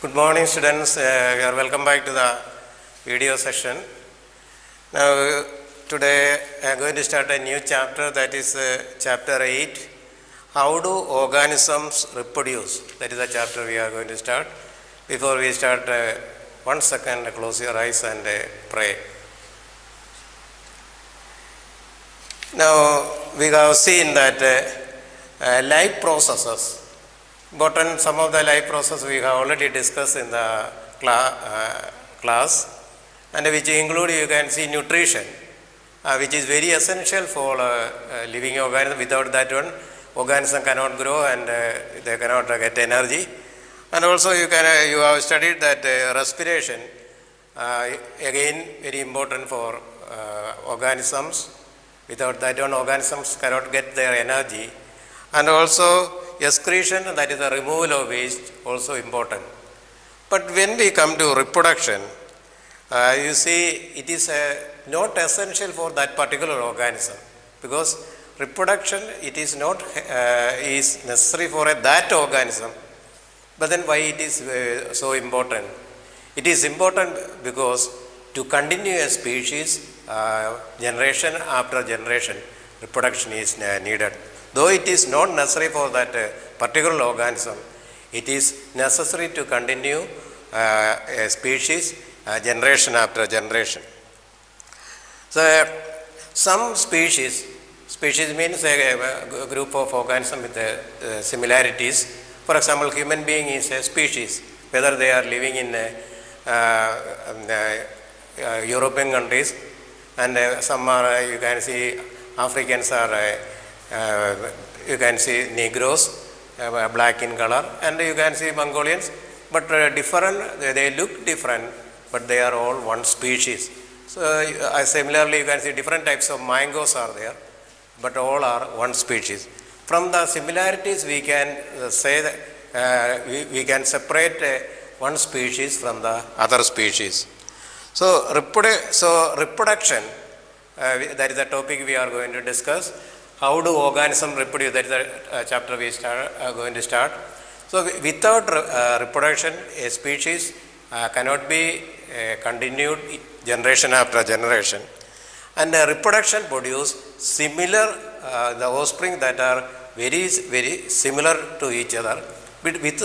Good morning, students. You are welcome back to the video session. Now, today I am going to start a new chapter, that is chapter 8. How do organisms reproduce? That is the chapter we are going to start. Before we start, 1 second, close your eyes and pray. Now, we have seen that life processes. Some of the life processes we have already discussed in the class, and which include, you can see, nutrition, which is very essential for living organism. Without that one, organism cannot grow and they cannot get energy. And also you have studied that respiration, again very important for organisms. Without that one, organisms cannot get their energy. And also excretion, that is the removal of waste, also important. But when we come to reproduction, you see it is not essential for that particular organism, because reproduction, it is not is necessary for that organism. But then why it is so important? It is important because to continue a species, generation after generation, reproduction is needed. Though it is not necessary for that particular organism, it is necessary to continue a species generation after generation. So, some species means a group of organisms with similarities. For example, human being is a species, whether they are living in European countries, and some are, you can see, Africans are you can see Negroes, black in color, and you can see Mongolians, but different, they look different, but they are all one species. So similarly, you can see different types of mangoes are there, but all are one species. From the similarities, we can say that we can separate one species from the other species. So reproduction, that is the topic we are going to discuss. How do organisms reproduce? That is the chapter we are going to start. So without reproduction, a species cannot be continued generation after generation. And reproduction produce similar, the offspring that are very, very similar to each other, but with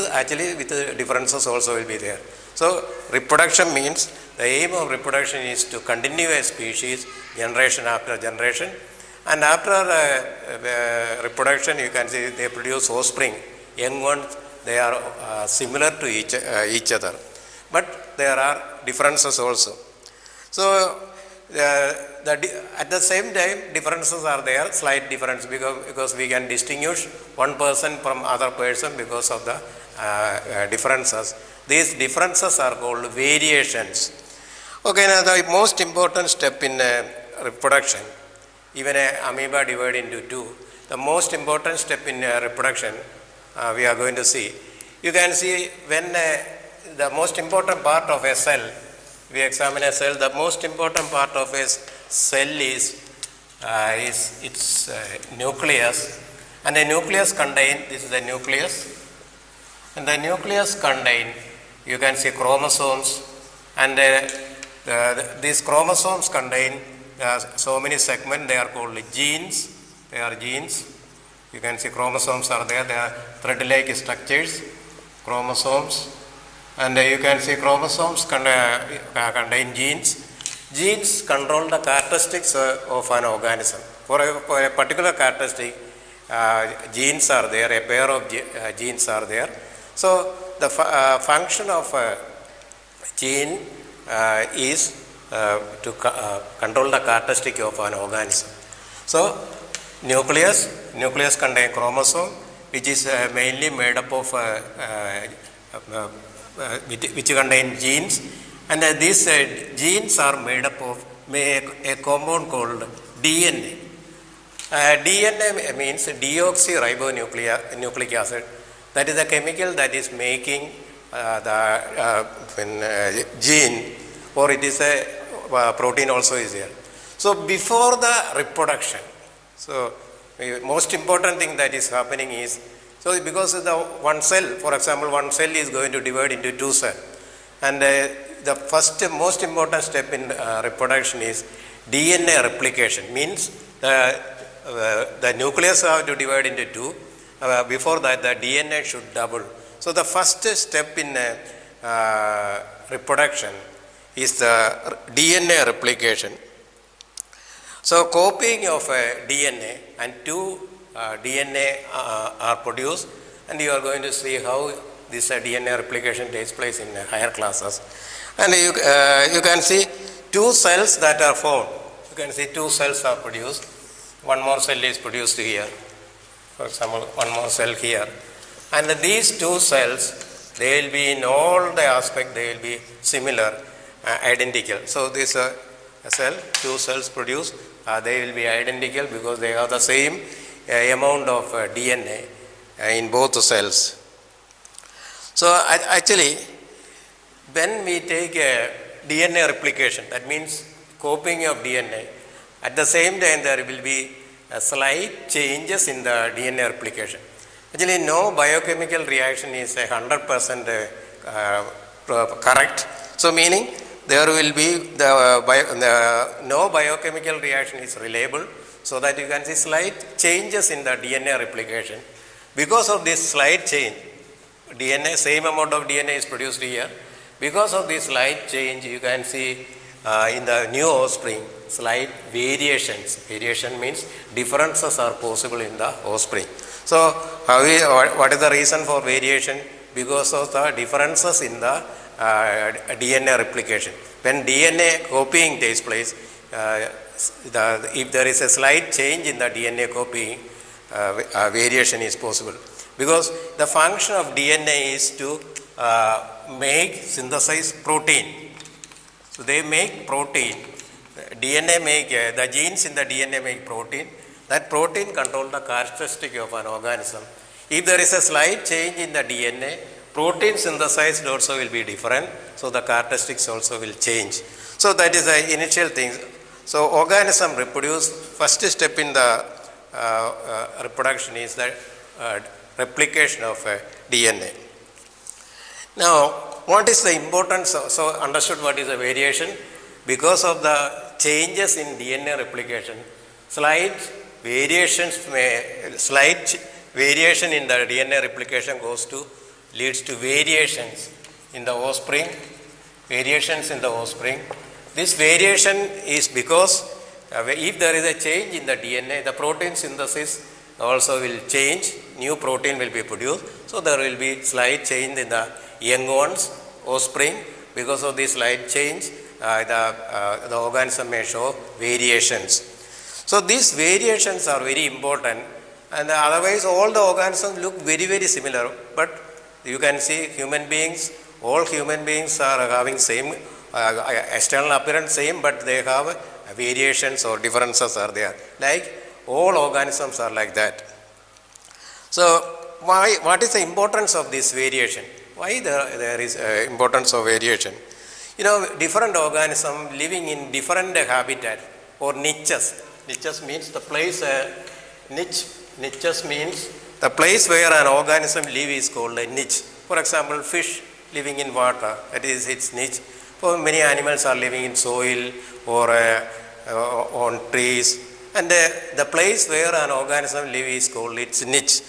differences also will be there. So reproduction means the aim of reproduction is to continue a species generation after generation. And after reproduction, you can see they produce offspring, young ones, they are similar to each other. But there are differences also. So, at the same time, differences are there, slight difference, because we can distinguish one person from other person because of the differences. These differences are called variations. Okay, now the most important step in reproduction, even an amoeba divided into two, the most important step in reproduction we are going to see. You can see when the most important part of a cell, we examine a cell, the most important part of a cell is its nucleus. And the nucleus contain, this is the nucleus, and the nucleus contain, you can see chromosomes, and these chromosomes contain so many segments, they are called genes. They are genes. You can see chromosomes are there. They are thread-like structures, chromosomes. And you can see chromosomes contain genes. Genes control the characteristics of an organism. For a particular characteristic, genes are there, a pair of genes are there. So the function of a gene is to control the characteristic of an organism. So nucleus contain chromosome, which is mainly made up of which contain genes, and these genes are made up of a compound called DNA. DNA means deoxyribonucleic acid. That is the chemical that is making the gene, or it is a protein also is there. So before the reproduction, so most important thing that is happening is So because the one cell, for example, one cell is going to divide into two cells. And the first most important step in reproduction is DNA replication. Means the nucleus have to divide into two. Before that, the DNA should double. So the first step in reproduction is the DNA replication. So copying of DNA and two DNA are produced, and you are going to see how this DNA replication takes place in higher classes. And you can see two cells that are formed. You can see two cells are produced. One more cell is produced here. For example, one more cell here. And these two cells, they will be in all the aspects, they will be similar, identical. So this a cell, two cells produced, they will be identical because they have the same amount of DNA in both cells. So actually, when we take a DNA replication, that means copying of DNA, at the same time there will be slight changes in the DNA replication. Actually, no biochemical reaction is 100% correct. So meaning there will be no biochemical reaction is reliable, so that you can see slight changes in the DNA replication. Because of this slight change, DNA, same amount of DNA is produced here. Because of this slight change, you can see in the new offspring, slight variations. Variation means differences are possible in the offspring. So, what is the reason for variation? Because of the differences in the DNA replication. When DNA copying takes place, if there is a slight change in the DNA copying, variation is possible. Because the function of DNA is to synthesize protein. So they make protein. DNA make, the genes in the DNA make protein. That protein controls the characteristic of an organism. If there is a slight change in the DNA, protein synthesized also will be different. So the characteristics also will change. So that is the initial thing. So organism reproduce, first step in the reproduction is the replication of DNA. Now, what is the importance? So understood what is the variation? Because of the changes in DNA replication, slight variation in the DNA replication leads to variations in the offspring. Variations in the offspring. This variation is because if there is a change in the DNA, the protein synthesis also will change. New protein will be produced. So there will be slight change in the young ones, offspring. Because of this slight change, the organism may show variations. So these variations are very important, and otherwise all the organisms look very, very similar. But you can see all human beings are having same external appearance same, but they have variations or differences are there. Like all organisms are like that. So what is the importance of this variation? Why there is importance of variation? Different organisms living in different habitat or niches. Niches means the place, niches means the place where an organism lives is called a niche. For example, fish living in water, that is its niche. For many animals are living in soil or on trees. And the place where an organism lives is called its niche.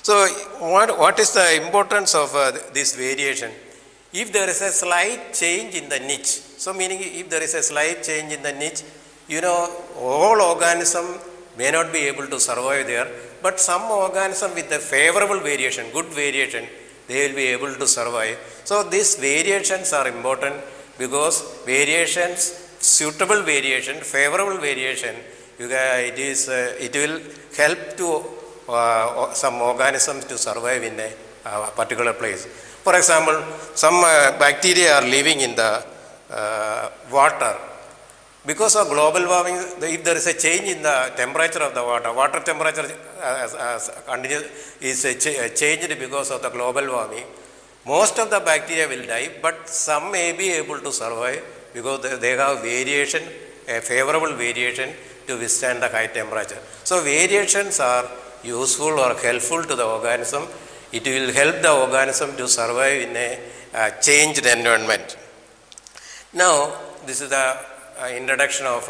So what is the importance of this variation? If there is a slight change in the niche, so meaning if there is a slight change in the niche, all organisms may not be able to survive there, but some organism with a favorable variation, good variation, they will be able to survive. So these variations are important because variations, suitable variation, favorable variation, it will help to some organisms to survive in a particular place. For example, some bacteria are living in the water. Because of global warming, if there is a change in the temperature of the water temperature is changed because of the global warming, most of the bacteria will die, but some may be able to survive because they have variation, a favorable variation to withstand the high temperature. So variations are useful or helpful to the organism. It will help the organism to survive in a changed environment. Now, this is the introduction of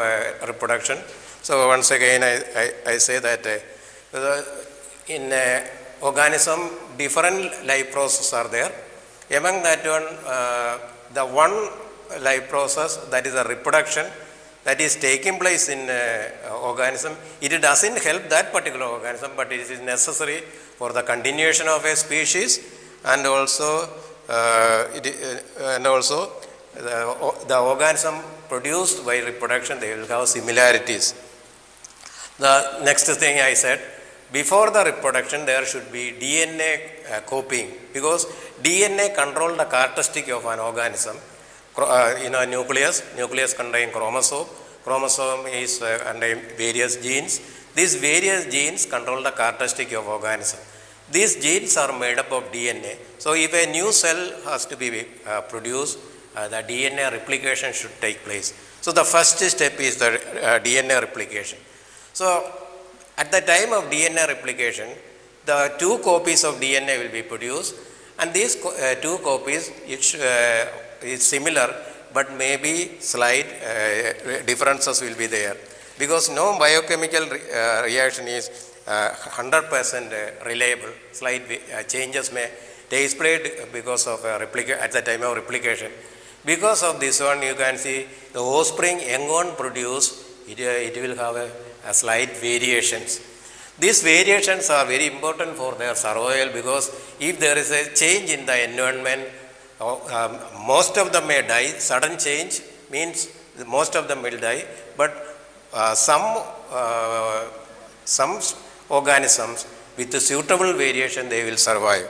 reproduction. So once again, I say that in organism, different life processes are there. Among that one, the one life process, that is the reproduction, that is taking place in organism, it doesn't help that particular organism, but it is necessary for the continuation of a species, and also the organism produced by reproduction, they will have similarities. The next thing I said, before the reproduction there should be DNA copying, because DNA controls the characteristic of an organism. In a nucleus contains chromosome is contain various genes. These various genes control the characteristic of organism. These genes are made up of DNA. So if a new cell has to be produced, the DNA replication should take place. So the first step is the DNA replication. So at the time of DNA replication, the two copies of DNA will be produced, and these two copies each is similar, but maybe slight differences will be there, because no biochemical reaction is 100% reliable. Slight changes may take place because of at the time of replication. Because of this one, you can see the offspring young one produced, it will have a slight variations. These variations are very important for their survival, because if there is a change in the environment, most of them may die. Sudden change means most of them will die, but some organisms with suitable variation, they will survive.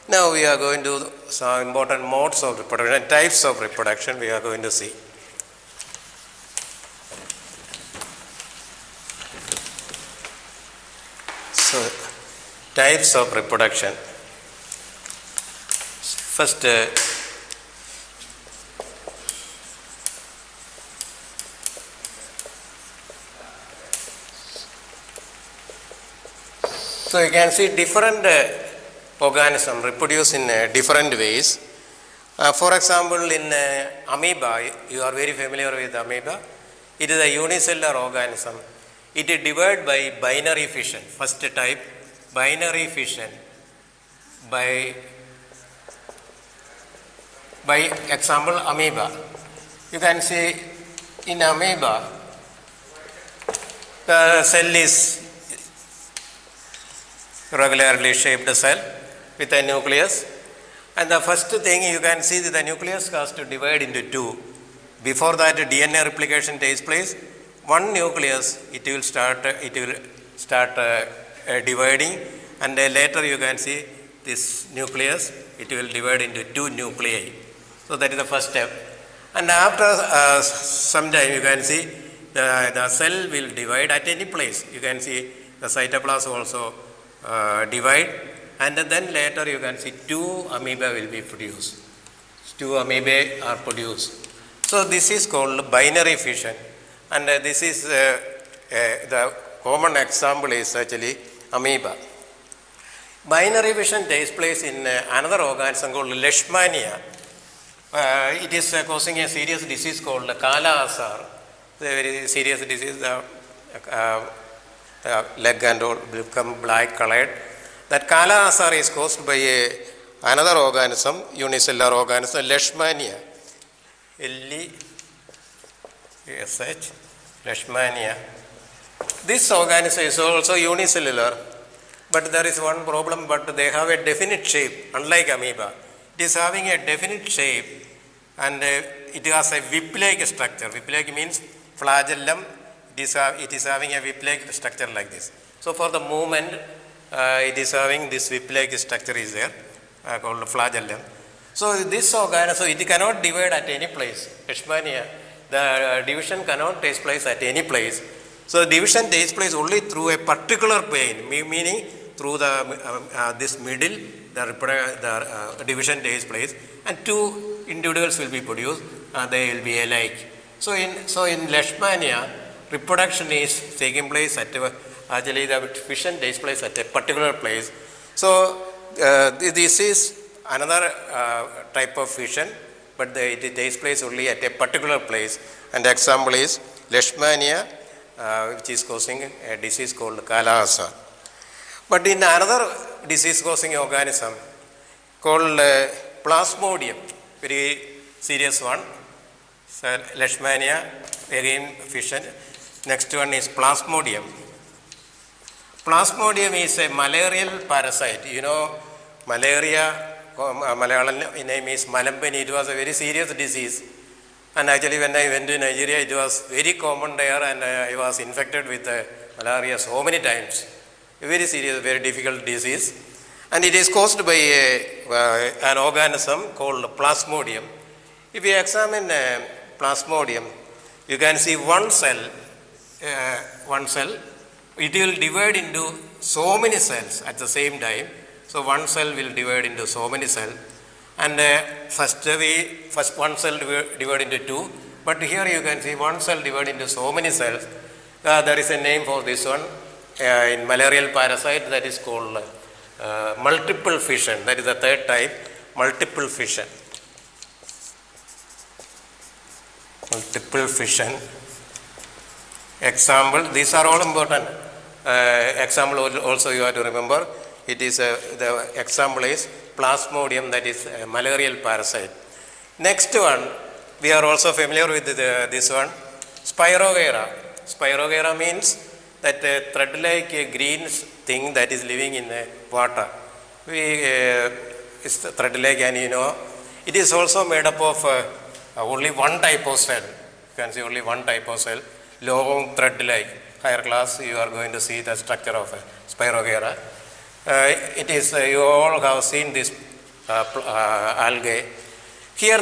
Now we are going to some important modes of reproduction, types of reproduction we are going to see. So, types of reproduction. First, so you can see different organisms reproduce in different ways. For example, in amoeba, you are very familiar with amoeba. It is a unicellular organism. It is divided by binary fission. First type, binary fission. By example, amoeba. You can see in amoeba, the cell is regularly shaped cell with a nucleus, and the first thing you can see that the nucleus has to divide into two. Before that, DNA replication takes place. One nucleus, it will start dividing, and later you can see this nucleus, it will divide into two nuclei. So that is the first step. And after some time, you can see the cell will divide at any place. You can see the cytoplasm also divide, and then later you can see two amoeba will be produced. Two amoebae are produced. So this is called binary fission, and this is the common example is actually amoeba. Binary fission takes place in another organism called Leishmania. It is causing a serious disease called Kala-Azar. It's a very serious disease. The leg and all become black colored. That Kala-Azar is caused by another organism, unicellular organism, Leishmania. L-E-S-H, Leishmania. This organism is also unicellular, but there is one problem, but they have a definite shape, unlike amoeba. It is having a definite shape, and it has a whip-like structure. Whip-like means flagellum. It is having a whip-like structure like this. So for the movement, it is having this whip-like structure is there, called flagellum. So this organism, it cannot divide at any place. Leishmania, the division cannot take place at any place. So division takes place only through a particular plane, meaning through the this middle, the division takes place, and two individuals will be produced, they will be alike. So in Leishmania, reproduction is taking place at Actually, the fission takes place at a particular place. So, this is another type of fission, but it takes place only at a particular place. And the example is Leishmania, which is causing a disease called Kala-Azar. But in another disease-causing organism called Plasmodium, very serious one. So, Leishmania, again fission. Next one is Plasmodium. Plasmodium is a malarial parasite. You know, malaria, Malayalam name is Malambani. It was a very serious disease. And actually, when I went to Nigeria, it was very common there, and I was infected with malaria so many times. A very serious, very difficult disease. And it is caused by an organism called Plasmodium. If you examine Plasmodium, you can see one cell, it will divide into so many cells at the same time. So one cell will divide into so many cells. And first one cell divide into two. But here you can see one cell divide into so many cells. There is a name for this one. In malarial parasite, that is called multiple fission. That is the third type, multiple fission. Multiple fission. Example, these are all important. Example also you have to remember. It is the example is Plasmodium, that is a malarial parasite. Next one, we are also familiar with this one, Spirogyra. Spirogyra means that thread-like green thing that is living in water. It's thread-like, and you know, it is also made up of only one type of cell. You can see only one type of cell, long thread-like. Higher class, you are going to see the structure of Spirogyra. It is, you all have seen this algae. Here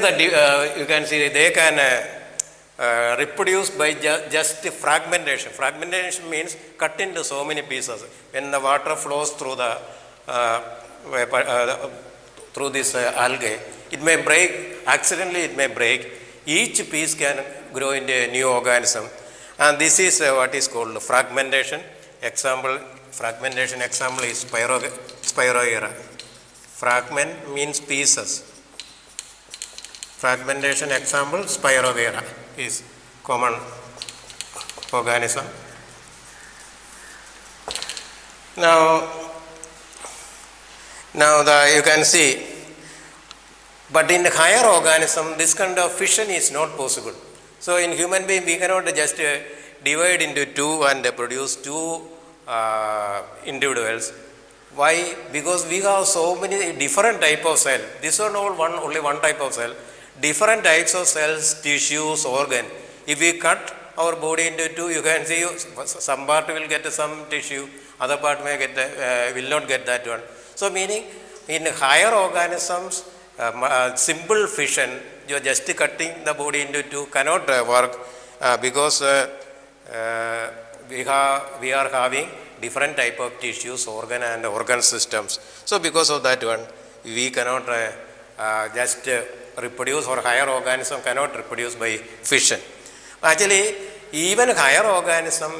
you can see they can reproduce by just fragmentation. Fragmentation means cut into so many pieces. When the water flows through through this algae, it may break, accidentally it may break. Each piece can grow into a new organism. And this is what is called fragmentation. Fragmentation example is Spirogyra. Fragment means pieces. Fragmentation example, Spirogyra is common organism. Now you can see, but in higher organism, this kind of fission is not possible. So in human being, we cannot just divide into two and produce two individuals. Why? Because we have so many different type of cell. This one only one type of cell. Different types of cells, tissues, organ. If we cut our body into two, you can see some part will get some tissue, other part may get will not get that one. So meaning in higher organisms, simple fission, you are just cutting the body into two, cannot work because we are having different type of tissues, organ and organ systems. So because of that one, we cannot just reproduce, or higher organism cannot reproduce by fission. Actually, even higher organism,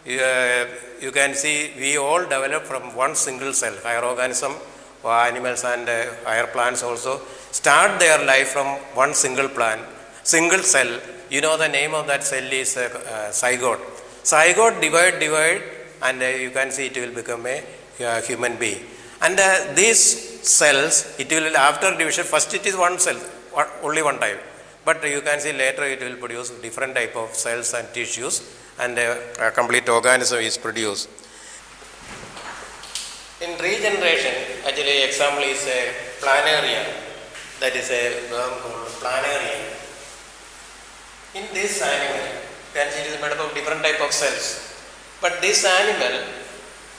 you can see we all develop from one single cell. Higher organism, animals and higher plants also start their life from one single cell. You know the name of that cell is zygote. Zygote divide, and you can see it will become a human being. And these cells, it will, after division, first it is one cell, only one type. But you can see later it will produce different type of cells and tissues, and a complete organism is produced. In regeneration, actually example is a planaria. That is a worm called planaria. In this animal, you can see it is made up of different type of cells. But this animal,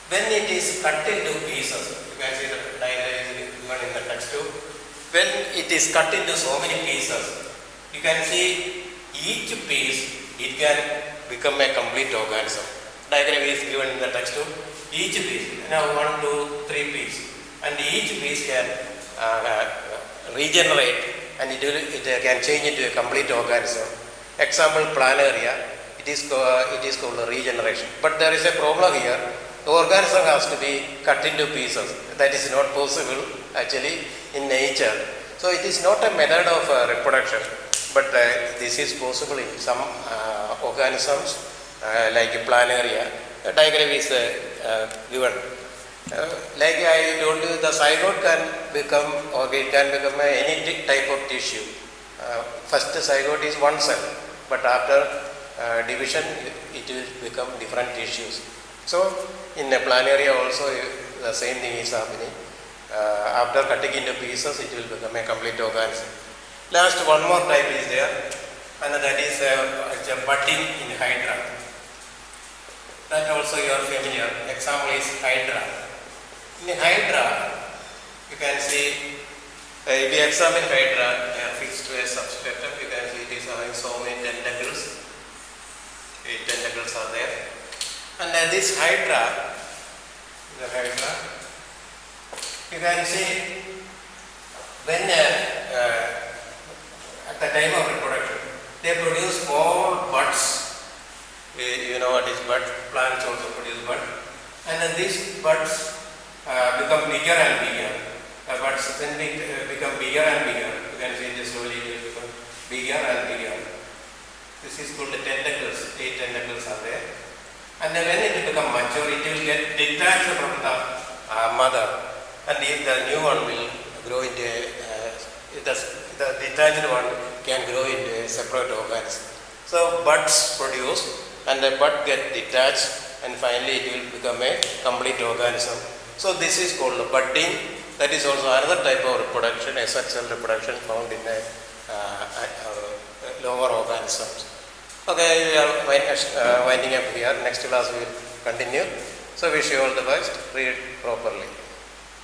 when it is cut into pieces, you can see the diagram is given in the text too. When it is cut into so many pieces, you can see each piece, it can become a complete organism. Diagram is given in the text too. Each piece, now 1, 2, 3 pieces, and each piece can regenerate, and it can change into a complete organism. Example, planaria. It it is called regeneration. But there is a problem here. The organism has to be cut into pieces. That is not possible actually in nature. So it is not a method of reproduction, but this is possible in some organisms like planaria. The diagram is given. Like I told you, the zygote can become, or it can become any type of tissue. First zygote is one cell, but after division it will become different tissues. So in a planaria also the same thing is happening. After cutting into pieces it will become a complete organism. Last one more type is there, and that is a budding in hydra. That also you are familiar. Example is hydra. In hydra, you can see, if you examine hydra, fixed to a substratum, you can see it is having so many tentacles. 8 tentacles are there. And this hydra, you can see when at the time of reproduction, they produce more buds. You know what is bud? Plants also produce bud. And then these buds become bigger and bigger. Buds when they become bigger and bigger, you can see this slowly it will become bigger and bigger. This is called the tentacles. 8 tentacles are there. And then when it becomes mature, it will get detached from the mother, and the new one will grow into the detached one can grow into a separate organism. So buds produce, and the bud get detached, and finally it will become a complete organism. So this is called budding. That is also another type of reproduction, asexual reproduction found in lower organisms. Okay, we are winding up here. Next class we will continue. So wish you all the best. Read properly.